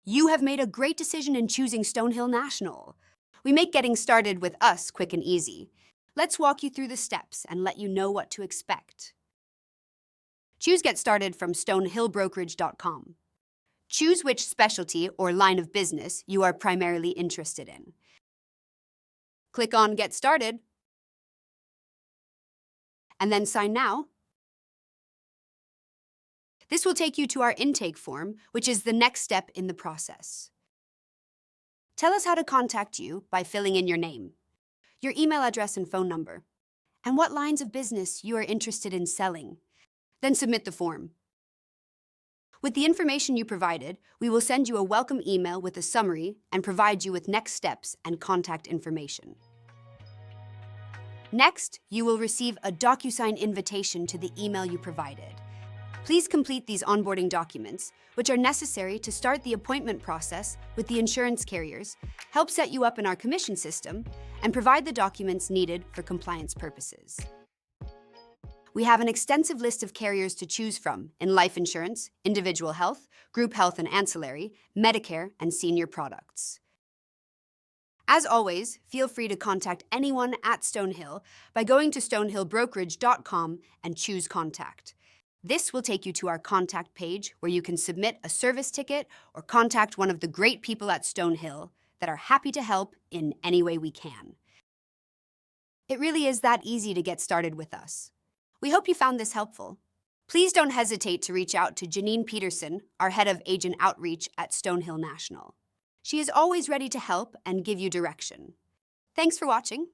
You have made a great decision in choosing Stonehill National. We make getting started with us quick and easy. Let's walk you through the steps and let you know what to expect. Choose Get Started from stonehillbrokerage.com. Choose which specialty or line of business you are primarily interested in. Click on Get Started, and then Sign Now. This will take you to our intake form, which is the next step in the process. Tell us how to contact you by filling in your name, your email address and phone number, and what lines of business you are interested in selling. Then submit the form. With the information you provided, we will send you a welcome email with a summary and provide you with next steps and contact information. Next, you will receive a DocuSign invitation to the email you provided. Please complete these onboarding documents, which are necessary to start the appointment process with the insurance carriers, help set you up in our commission system, and provide the documents needed for compliance purposes. We have an extensive list of carriers to choose from in life insurance, individual health, group health and ancillary, Medicare, and senior products. As always, feel free to contact anyone at Stonehill by going to stonehillbrokerage.com and choose Contact. This will take you to our contact page where you can submit a service ticket or contact one of the great people at Stonehill that are happy to help in any way we can. It really is that easy to get started with us. We hope you found this helpful. Please don't hesitate to reach out to Janine Peterson, our head of agent outreach at Stonehill National. She is always ready to help and give you direction. Thanks for watching.